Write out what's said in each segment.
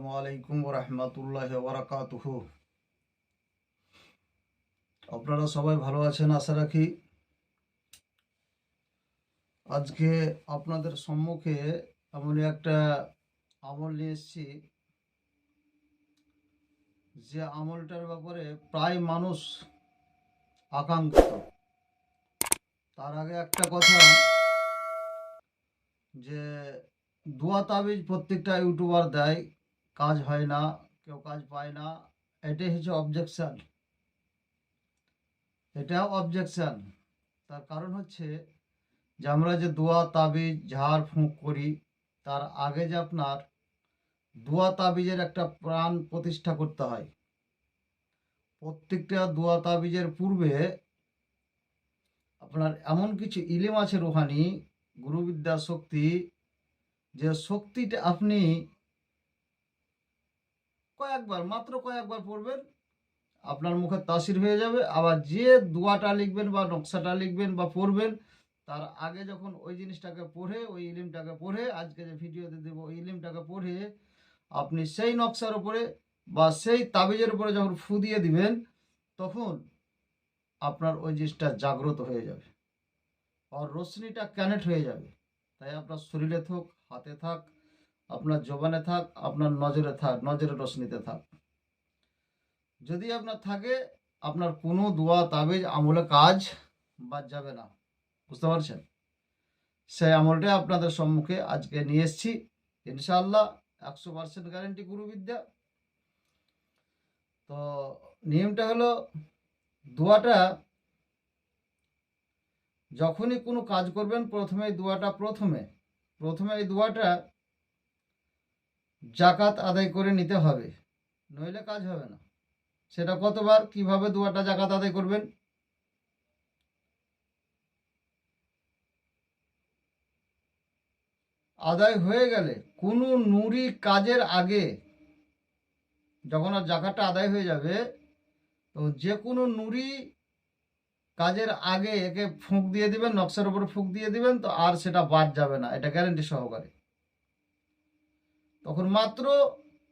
আসসালামু আলাইকুম ওয়া রাহমাতুল্লাহি ওয়া বারাকাতুহু। আপনারা সবাই ভালো আছেন আশা রাখি। আজকে আপনাদের সম্মুখে এমনই একটা আমল নিয়ে এসেছি যে আমলটার ব্যাপারে প্রায় মানুষ আকাঙ্ক্ষিত। তার আগে একটা কথা, যে দোয়া তাবিজ প্রত্যেকটা ইউটিউবার দেয়, কাজ হয় না, কেউ কাজ পায় না, এটাই হচ্ছে অবজেকশন। এটাও অবজেকশন। তার কারণ হচ্ছে যে আমরা যে দোয়া তাবিজ ঝাড় ফুঁক করি, তার আগে যে আপনার দোয়া তাবিজের একটা প্রাণ প্রতিষ্ঠা করতে হয়। প্রত্যেকটা দোয়া তাবিজের পূর্বে আপনার এমন কিছু ইলিম আছে রুহানি, গুরুবিদ্যা শক্তি, যে শক্তিটা আপনি মাত্র কয়েকবার পড়বেন, আপনার মুখে তাসির হয়ে যাবে। আবার যে দোয়াটা লিখবেন বা নকশাটা লিখবেন বা পড়বেন, তার আগে যখন ওই জিনিসটাকে পড়ে, ওই ইলিমটাকে পড়ে, আজকে যে ভিডিওতে দেবো ওই ইলিমটাকে পড়ে আপনি সেই নকশার উপরে বা সেই তাবিজের উপরে যখন ফু দিয়ে দিবেন, তখন আপনার ওই জিনিসটা জাগ্রত হয়ে যাবে আর রশ্মিটা কানেক্ট হয়ে যাবে। তাই আপনার শরীরে থাক, হাতে থাক, আপনার জবানে থাক, আপনার নজরে থাক, নজরে রশ্মিতে থাক, যদি আপনার থাকে, আপনার কোনো দোয়া তাবিজ আমলে কাজ বাদ যাবে না। বুঝতে পারছেন? সেই আমলটা আপনাদের সম্মুখে আজকে নিয়ে এসেছি। ইনশাআল্লাহ 100% গ্যারেন্টি গুরুবিদ্যা। তো নিয়মটা হলো, দোয়াটা যখনই কোনো কাজ করবেন, প্রথমে এই দোয়াটা জাকাত আদায় করে নিতে হবে, নইলে কাজ হবে না। সেটা কতবার, কিভাবে দোয়াটা জাকাত আদায় করবেন? আদায় হয়ে গেলে কোনো নুরি কাজের আগে, যখন আর জাকাতটা আদায় হয়ে যাবে, তো যে কোনো নুরি কাজের আগে একে ফুঁক দিয়ে দিবেন, নকশার উপরে ফুঁক দিয়ে দিবেন, তো আর সেটা বাদ যাবে না, এটা গ্যারেন্টি সহকারে। তখন মাত্র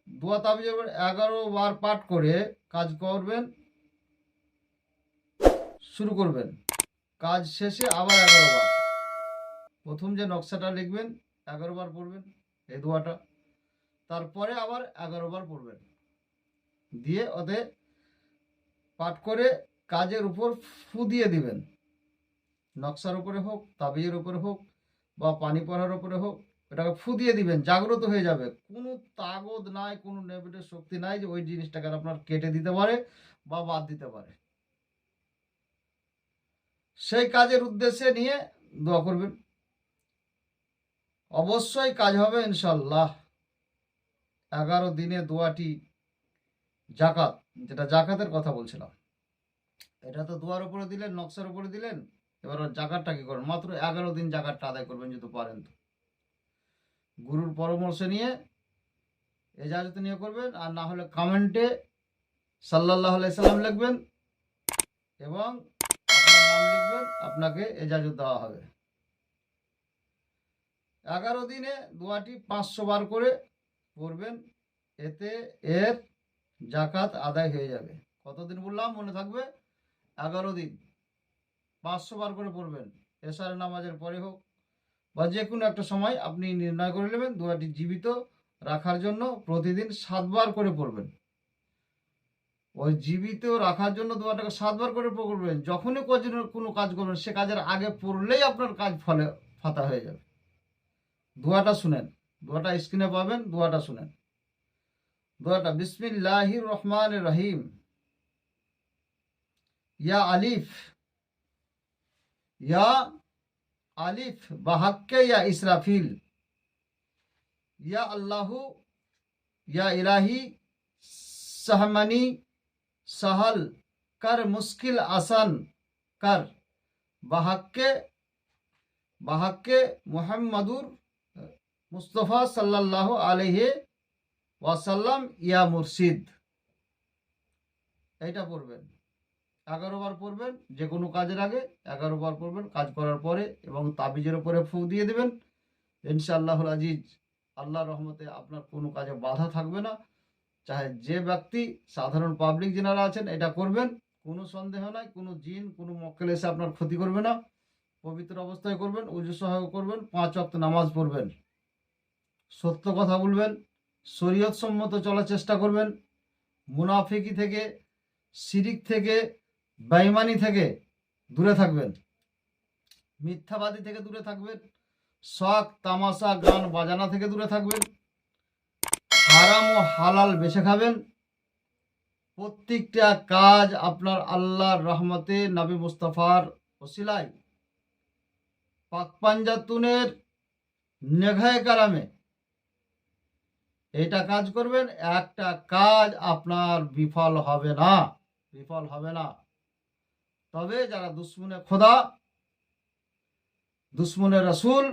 দোয়া তাবিজের উপর 11 বার পাঠ করে কাজ করবেন, শুরু করবেন। কাজ শেষে আবার 11 বার, প্রথম যে নকশাটা লিখবেন 11 বার পড়বেন এই দোয়াটা, তারপরে আবার 11 বার পড়বেন, দিয়ে ওদের পাঠ করে কাজের উপর ফু দিয়ে দিবেন। নকশার উপরে হোক, তাবিজের উপরে হোক, বা পানি পড়ার উপরে হোক, এটাকে ফু দিয়ে দিবেন, জাগ্রত হয়ে যাবে। কোনো তাগদ নাই, কোনো নেগেটিভ শক্তি নাই যে ওই জিনিসটাকে আপনার কেটে দিতে পারে বা বাদ দিতে পারে। সেই কাজের উদ্দেশ্যে নিয়ে দোয়া করবেন, অবশ্যই কাজ হবে ইনশাল্লাহ। 11 দিনে দোয়াটি জাকাত, যেটা জাকাতের কথা বলছিলাম, এটা তো দোয়ার উপরে দিলেন, নকশার উপরে দিলেন। এবার জাকাতটা কি করবেন? মাত্র 11 দিন জাকাতটা আদায় করবেন যদি পারেন তো। গুরুর পরামর্শ নিয়ে এজাজত নিয়ে করবেন, আর না হলে কমেন্টে সাল্লাল্লাহু আলাইহি সাল্লাম লিখবেন এবং আপনার নাম লিখবেন, আপনাকে এজাজত দেওয়া হবে। 11 দিনে দোয়াটি 500 বার করে পড়বেন, এতে এর জাকাত আদায় হয়ে যাবে। কতদিন বললাম মনে থাকবে? 11 দিন 500 বার করে পড়বেন। এশার নামাজের পরে হোক বা যে কোনো একটা সময় আপনি নির্ণয় করে নেবেন, দোয়াটি জীবিত রাখার জন্য প্রতিদিন 7 বার করে পড়বেন। ওই জীবিত রাখার জন্য দোয়াটাকে 7 বার করে পড়বেন। যখনই কোনো কাজ করবেন, সে কাজের আগে পড়লেই আপনার কাজ ফলে ফাতা হয়ে যাবে। দোয়াটা শুনেন, দোয়াটা স্ক্রিনে পাবেন, দোয়াটা শুনেন। দোয়াটা বিসমিল্লাহির রহমানির রহিম। ইয়া আলিফ, ইয়া আলিফ বাহাক্কে ইয়া ইসরাফিল, ইয়া আল্লাহু, ইয়া ইলাহি, সাহমানি, সাহাল কর, মুশকিল আসান কর, বাহাক্কে বাহাক্কে মুহাম্মাদুর মুস্তফা সাল্লাল্লাহু আলাইহি ওয়াসাল্লাম ইয়া মুর্শিদ। এইটা পড়বেন, 11 বার পড়বেন যে কোনো কাজের আগে, 11 বার পড়বেন কাজ করার পরে, এবং তাবিজের উপরে ফু দিয়ে দেবেন। ইনশাআল্লাহুল আজিজ আল্লাহর রহমতে আপনার কোনো কাজে বাধা থাকবে না। চাহে যে ব্যক্তি সাধারণ পাবলিক যারা আছেন এটা করবেন, কোনো সন্দেহ নাই, কোনো জিন কোনো মক্কেল এসে আপনার ক্ষতি করবে না। পবিত্র অবস্থায় করবেন, উজু সহায় করবেন, 5 ওয়াক্ত নামাজ পড়বেন, সত্য কথা বলবেন, শরীয়ত সম্মত চলার চেষ্টা করবেন, মুনাফিকি থেকে, শিরিক থেকে, বেঈমানি থেকে দূরে থাকবেন, মিথ্যাবাদী থেকে দূরে থাকবেন, শখ তামাশা গান বাজানা থেকে দূরে থাকবেন, হারাম ও হালাল বেছে খাবেন। প্রত্যেকটা কাজ আপনার আল্লাহর রহমতে নবী মুস্তাফার ওসিলায় পাক পাঞ্জাতুনের নেঘায় কালামে এটা কাজ করবেন, একটা কাজ আপনার বিফল হবে না, বিফল হবে না। তবে যারা দুশ্মনে খোদা, দুশ্মনে রসুল,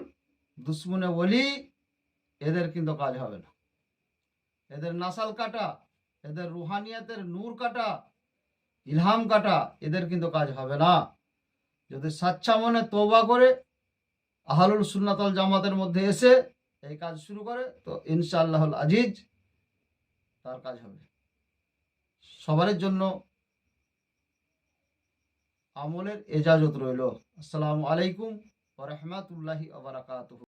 দুশ্মনে ওলি, এদের কিন্তু কাজ হবে না। এদের নাসাল কাটা, এদের রুহানিয়াতের নূর কাটা, ইলহাম কাটা, এদের কিন্তু কাজ হবে না। যদি সাচ্চা মনে তওবা করে আহলুল সুন্নাত ওয়াল জামাতের মধ্যে এসে এই কাজ শুরু করে, তো ইনশাআল্লাহুল আজিজ তার কাজ হবে। সবার জন্য আমলের এজাজত রইল। আসসালামু আলাইকুম ওয়া রাহমাতুল্লাহি ওয়া বারাকাতুহু।